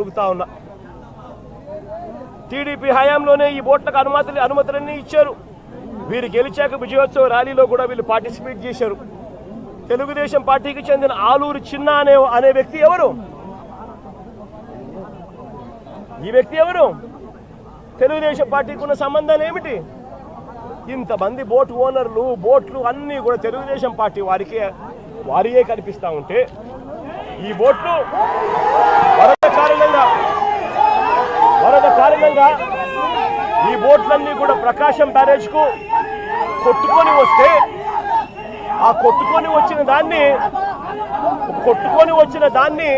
అడుగుతా ఉన్నా. టీడీపీ హయాంలోనే ఈ బోట్లకు అనుమతులన్నీ ఇచ్చారు. వీరు గెలిచాక విజయోత్సవ ర్యాలీలో కూడా వీళ్ళు పార్టిసిపేట్ చేశారు. తెలుగుదేశం పార్టీకి చెందిన ఆలూరు చిన్న అనే వ్యక్తి ఎవరు? ఈ వ్యక్తి ఎవరు? తెలుగుదేశం పార్టీకి ఉన్న సంబంధాలు ఏమిటి? ఇంతమంది బోట్ ఓనర్లు, బోట్లు అన్నీ కూడా తెలుగుదేశం పార్టీ వారియే కనిపిస్తూ ఉంటే ఈ బోట్లు వరద కారణంగా ఈ బోట్లన్నీ కూడా ప్రకాశం బ్యారేజ్కు కొట్టుకొని వస్తే ఆ కొట్టుకొని వచ్చిన దాన్ని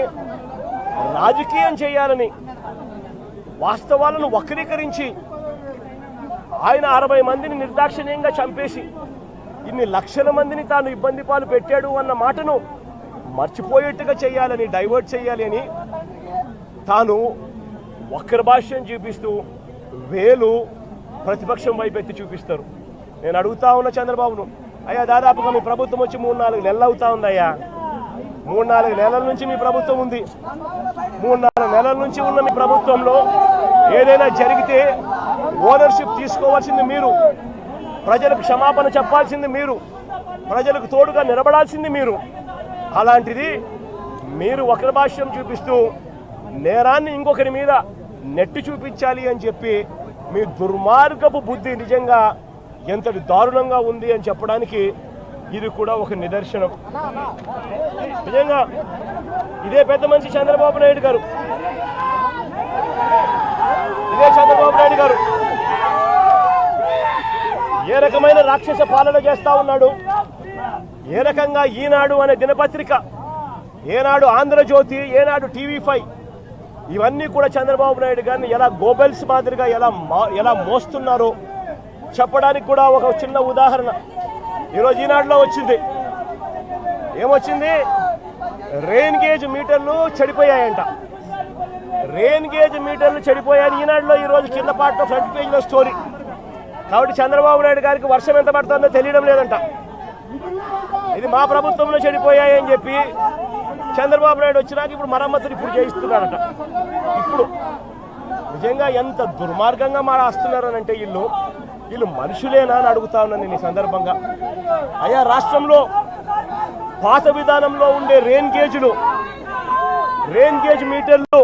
రాజకీయం చేయాలని, వాస్తవాలను వక్రీకరించి ఆయన 60 మందిని నిర్దాక్షిణ్యంగా చంపేసి ఇన్ని లక్షల మందిని తాను ఇబ్బంది పాలు పెట్టాడు అన్న మాటను మర్చిపోయేట్టుగా చేయాలని, డైవర్ట్ చేయాలి అని తాను వక్ర భాష్యం చూపిస్తూ వేలు ప్రతిపక్షం వైపు ఎత్తి చూపిస్తారు. నేను అడుగుతా ఉన్న చంద్రబాబును, అయ్యా దాదాపుగా మీ ప్రభుత్వం వచ్చి 3-4 నెలలు అవుతా ఉందయ్యా. 3-4 నెలల నుంచి మీ ప్రభుత్వం ఉంది. 3-4 నెలల నుంచి ఉన్న మీ ప్రభుత్వంలో ఏదైనా జరిగితే ఓనర్షిప్ తీసుకోవాల్సింది మీరు, ప్రజలకు క్షమాపణ చెప్పాల్సింది మీరు, ప్రజలకు తోడుగా నిలబడాల్సింది మీరు. అలాంటిది మీరు వక్రభాష్యం చూపిస్తూ నేరాన్ని ఇంకొకరి మీద నెట్టి చూపించాలి అని చెప్పి మీ దుర్మార్గపు బుద్ధి నిజంగా ఎంతటి దారుణంగా ఉంది అని చెప్పడానికి ఇది కూడా ఒక నిదర్శనం. నిజంగా ఇదే పెద్ద మనిషి చంద్రబాబు నాయుడు గారు, ఏ రకమైన రాక్షస పాలన చేస్తా ఉన్నాడు, ఏ రకంగా ఈనాడు అనే దినపత్రిక, ఏనాడు ఆంధ్రజ్యోతి, ఏనాడు TV5 ఇవన్నీ కూడా చంద్రబాబు నాయుడు గారిని ఎలా గోబెల్స్ మాదిరిగా ఎలా మోస్తున్నారో చెప్పడానికి కూడా ఒక చిన్న ఉదాహరణ ఈరోజు ఈనాడులో వచ్చింది. ఏమొచ్చింది? రెయిన్ గేజ్ మీటర్లు చెడిపోయాయంట. రెయిన్ గేజ్ మీటర్లు చెడిపోయాయని ఈనాడులో ఈరోజు కింద పాటలో ఫ్రంట్ పేజీలో స్టోరీ. కాబట్టి చంద్రబాబు నాయుడు గారికి వర్షం ఎంత పడుతుందో తెలియడం లేదంట. ఇది మా ప్రభుత్వంలో చెడిపోయాయి అని చెప్పి చంద్రబాబు నాయుడు వచ్చినాక ఇప్పుడు మరమ్మతులు చేయిస్తున్నారట. ఇప్పుడు నిజంగా ఎంత దుర్మార్గంగా మారాస్తున్నారనంటే వీళ్ళు మనుషులేనా అని అడుగుతా ఉన్నాను నేను ఈ సందర్భంగా. అయ్యా, రాష్ట్రంలో పాత విధానంలో ఉండే రెయిన్ గేజ్ మీటర్లు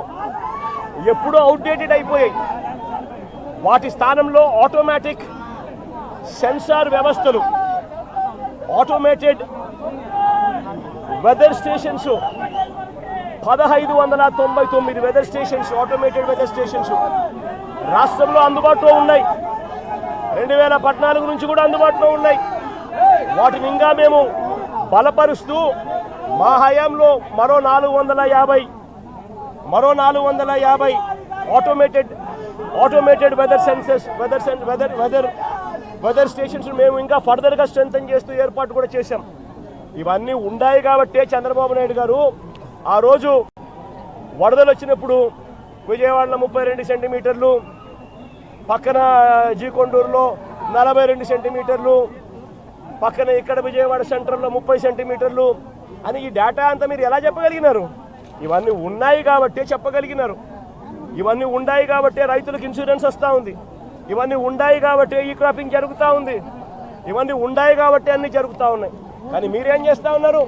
ఎప్పుడూ అవుట్డేటెడ్ అయిపోయాయి. వాటి స్థానంలో ఆటోమేటిక్ సెన్సార్ వ్యవస్థలు, automated weather stations, 1599 weather stations, automated weather stations రాష్ట్రంలో అందుబాటులో ఉన్నాయి. 2014 నుంచి కూడా అందుబాటులో ఉన్నాయి. వాటిని ఇంకా మేము బలపరుస్తూ మా హయాంలో మరో 450 ఆటోమేటెడ్ వెదర్ స్టేషన్స్ మేము ఇంకా ఫర్దర్గా స్ట్రెంథెన్ చేస్తూ ఏర్పాటు కూడా చేశాం. ఇవన్నీ ఉన్నాయి కాబట్టే చంద్రబాబు నాయుడు గారు ఆ రోజు వరదలు వచ్చినప్పుడు విజయవాడలో 32 సెంటీమీటర్లు, పక్కన జీకొండూరులో 42 సెంటీమీటర్లు, పక్కన ఇక్కడ విజయవాడ సెంటర్లో 30 సెంటీమీటర్లు అని ఈ డేటా అంతా మీరు ఎలా చెప్పగలిగినారు? ఇవన్నీ ఉన్నాయి కాబట్టే చెప్పగలిగినారు. ఇవన్నీ ఉన్నాయి కాబట్టే రైతులకు ఇన్సూరెన్స్ వస్తూ ఉంది. ఇవన్నీ ఉన్నాయి కాబట్టే ఈ క్రాపింగ్ జరుగుతూ ఉంది. ఇవన్నీ ఉన్నాయి కాబట్టే అన్నీ జరుగుతూ ఉన్నాయి. కానీ మీరేం చేస్తూ ఉన్నారు?